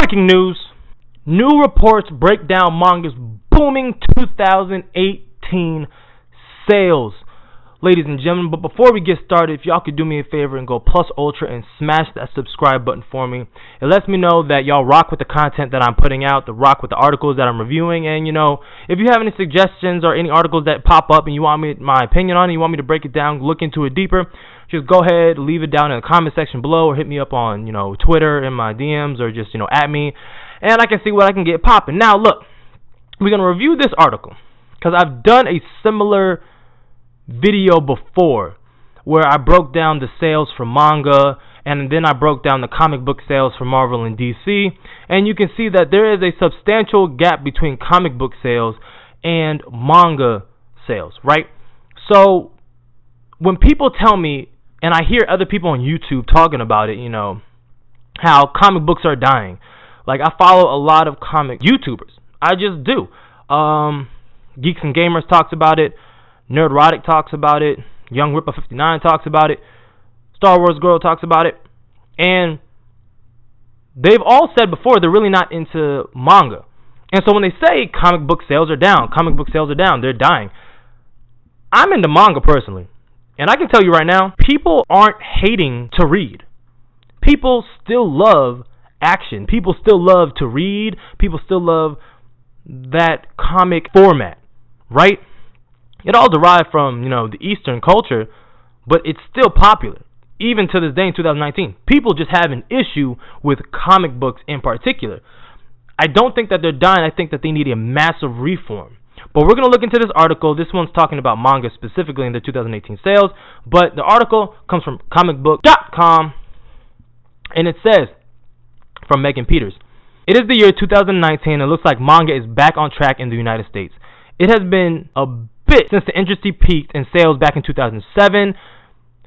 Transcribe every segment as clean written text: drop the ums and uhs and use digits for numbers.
Breaking news. New reports break down manga's booming 2018 sales. Ladies and gentlemen, but before we get started, if y'all could do me a favor and go plus ultra and smash that subscribe button for me. It lets me know that y'all rock with the content that I'm putting out, rock with the articles that I'm reviewing, and if you have any suggestions or any articles that pop up and you want my opinion on it, you want me to break it down, look into it deeper, just go ahead, leave it down in the comment section below, or hit me up on, Twitter in my DMs, or just, at me, and I can see what I can get popping. Now, look, we're going to review this article, because I've done a similar video before where I broke down the sales for manga, and then I broke down the comic book sales for Marvel and DC, and you can see that there is a substantial gap between comic book sales and manga sales, right? So when people tell me, and I hear other people on YouTube talking about it, how comic books are dying. Like, I follow a lot of comic YouTubers. I just do. Geeks and Gamers talks about it. Nerdrotic talks about it. Young Ripper 59 talks about it. Star Wars Girl talks about it. And they've all said before they're really not into manga. And so when they say comic book sales are down, they're dying. I'm into manga personally. And I can tell you right now, people aren't hating to read. People still love action. People still love to read. People still love that comic format, right? It all derived from, the Eastern culture, but it's still popular, even to this day in 2019. People just have an issue with comic books in particular. I don't think that they're dying. I think that they need a massive reform. But we're going to look into this article. This one's talking about manga specifically in the 2018 sales, but the article comes from comicbook.com, and it says, from Megan Peters, it is the year 2019, and it looks like manga is back on track in the United States. It has been a bit since the industry peaked in sales back in 2007,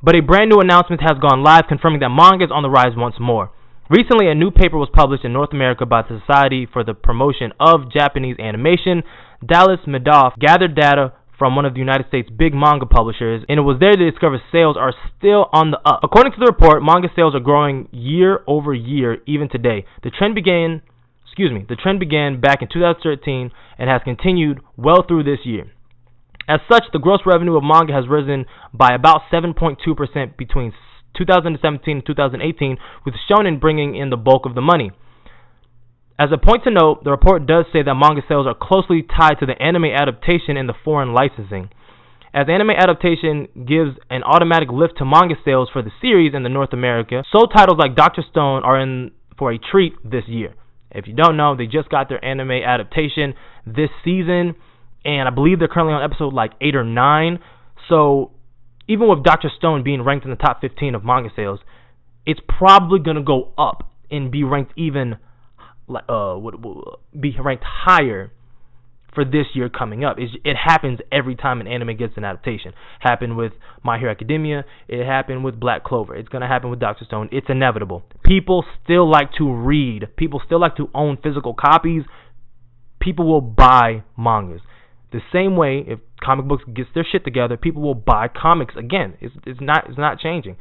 but a brand new announcement has gone live confirming that manga is on the rise once more. Recently, a new paper was published in North America by the Society for the Promotion of Japanese Animation. Dallas Madoff gathered data from one of the United States' big manga publishers, and it was there they discovered sales are still on the up. According to the report, manga sales are growing year over year even today. The trend began back in 2013 and has continued well through this year. As such, the gross revenue of manga has risen by about 7.2% between 2017 and 2018, with shonen bringing in the bulk of the money. As a point to note, the report does say that manga sales are closely tied to the anime adaptation and the foreign licensing. As anime adaptation gives an automatic lift to manga sales for the series in North America, so titles like Dr. Stone are in for a treat this year. If you don't know, they just got their anime adaptation this season, and I believe they're currently on episode 8 or 9. So even with Dr. Stone being ranked in the top 15 of manga sales, it's probably going to go up and be ranked be ranked higher for this year coming up. It happens every time an anime gets an adaptation. Happened with My Hero Academia. It happened with Black Clover. It's going to happen with Dr. Stone. It's inevitable. People still like to read. People still like to own physical copies. People will buy mangas. The same way, if comic books gets their shit together, people will buy comics again. It's not changing.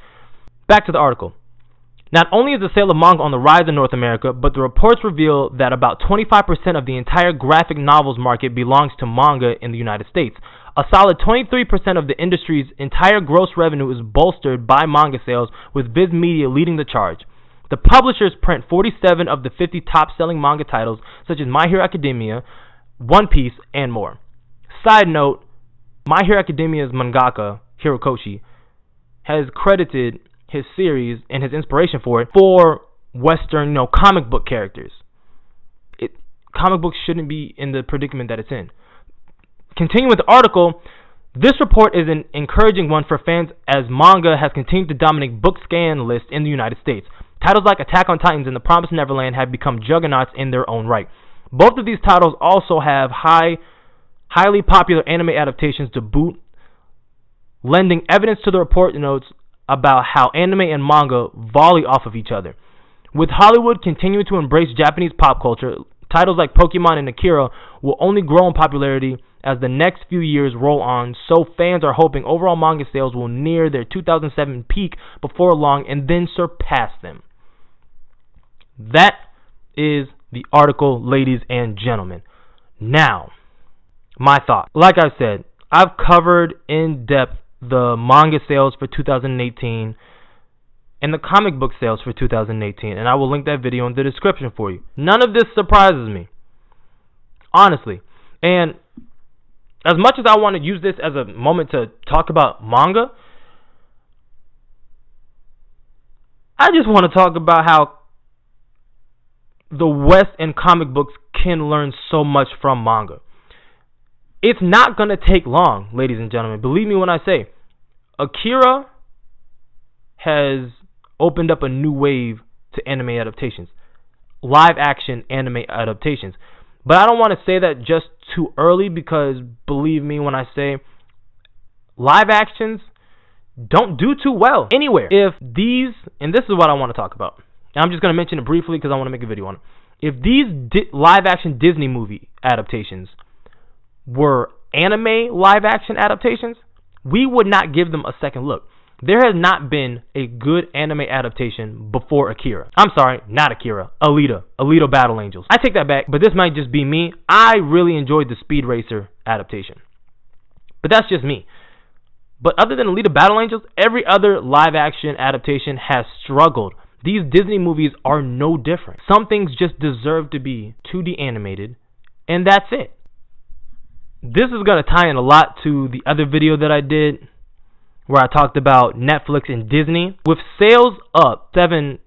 Back to the article. Not only is the sale of manga on the rise in North America, but the reports reveal that about 25% of the entire graphic novels market belongs to manga in the United States. A solid 23% of the industry's entire gross revenue is bolstered by manga sales, with Viz Media leading the charge. The publishers print 47 of the 50 top-selling manga titles, such as My Hero Academia, One Piece, and more. Side note, My Hero Academia's mangaka, Hirokoshi, has credited his series and his inspiration for it for Western, comic book characters. Comic books shouldn't be in the predicament that it's in. Continuing with the article, this report is an encouraging one for fans as manga has continued to dominate book scan lists in the United States. Titles like Attack on Titans and The Promised Neverland have become juggernauts in their own right. Both of these titles also have highly popular anime adaptations to boot, lending evidence to the report notes about how anime and manga volley off of each other. With Hollywood continuing to embrace Japanese pop culture, titles like Pokemon and Akira will only grow in popularity as the next few years roll on, so fans are hoping overall manga sales will near their 2007 peak before long and then surpass them. That is the article, ladies and gentlemen. Now, my thought. Like I said, I've covered in depth the manga sales for 2018 and the comic book sales for 2018, and I will link that video in the description for you. None of this surprises me, honestly. And as much as I want to use this as a moment to talk about manga, I just want to talk about how the West and comic books can learn so much from manga. It's not going to take long, ladies and gentlemen. Believe me when I say, Akira has opened up a new wave to anime adaptations, live action anime adaptations. But I don't want to say that just too early, because believe me when I say live actions don't do too well anywhere. If these, and this is what I want to talk about, and I'm just going to mention it briefly because I want to make a video on it. If these live action Disney movie adaptations were anime live action adaptations, we would not give them a second look. There has not been a good anime adaptation before Akira. I'm sorry, not Akira. Alita Battle Angels. I take that back, but this might just be me. I really enjoyed the Speed Racer adaptation. But that's just me. But other than Alita Battle Angels, every other live action adaptation has struggled. These Disney movies are no different. Some things just deserve to be 2D animated, and that's it. This is going to tie in a lot to the other video that I did, where I talked about Netflix and Disney. With sales up 7%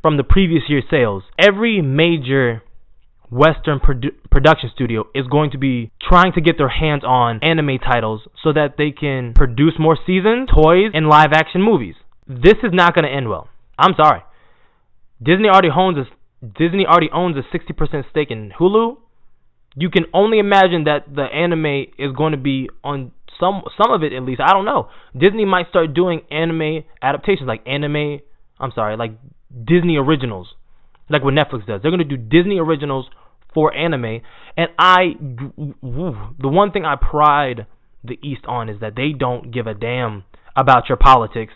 from the previous year's sales, every major Western production studio is going to be trying to get their hands on anime titles so that they can produce more seasons, toys, and live action movies. This is not going to end well. I'm sorry. Disney already owns a 60% stake in Hulu. You can only imagine that the anime is going to be on some of it, at least. I don't know. Disney might start doing anime adaptations, like Disney originals, like what Netflix does. They're going to do Disney originals for anime. And the one thing I pride the East on is that they don't give a damn about your politics.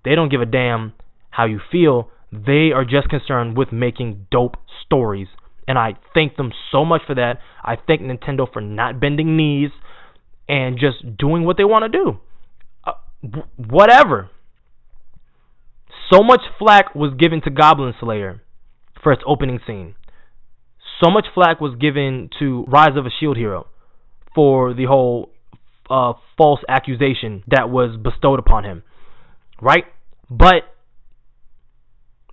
They don't give a damn how you feel. They are just concerned with making dope stories. And I thank them so much for that. I thank Nintendo for not bending knees and just doing what they want to do. Whatever. So much flack was given to Goblin Slayer for its opening scene. So much flack was given to Rise of a Shield Hero for the whole false accusation that was bestowed upon him. Right? But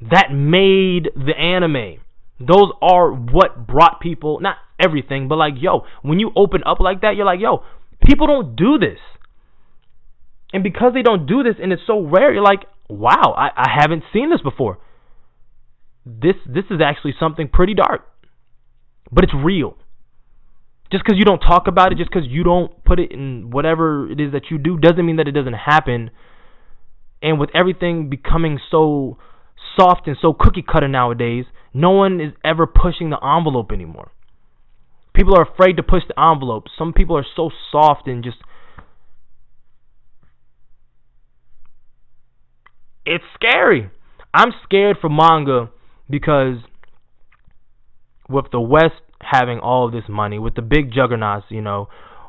that made the anime. Those are what brought people, not everything, but like, yo, when you open up like that, you're like, yo, people don't do this. And because they don't do this and it's so rare, you're like, wow, I haven't seen this before. This is actually something pretty dark. But it's real. Just because you don't talk about it, just because you don't put it in whatever it is that you do, doesn't mean that it doesn't happen. And with everything becoming so soft and so cookie cutter nowadays, no one is ever pushing the envelope anymore. People are afraid to push the envelope. Some people are so soft and just, it's scary. I'm scared for manga because with the West having all of this money, with the big juggernauts,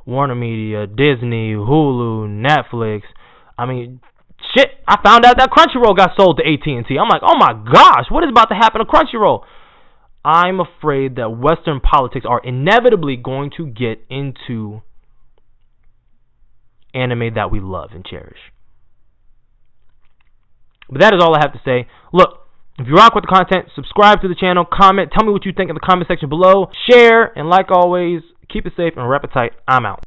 Warner Media, Disney, Hulu, Netflix, I mean, shit, I found out that Crunchyroll got sold to AT&T. I'm like, oh my gosh, what is about to happen to Crunchyroll? I'm afraid that Western politics are inevitably going to get into anime that we love and cherish. But that is all I have to say. Look, if you rock with the content, subscribe to the channel, comment, tell me what you think in the comment section below, share, and like always, keep it safe and rep it tight. I'm out.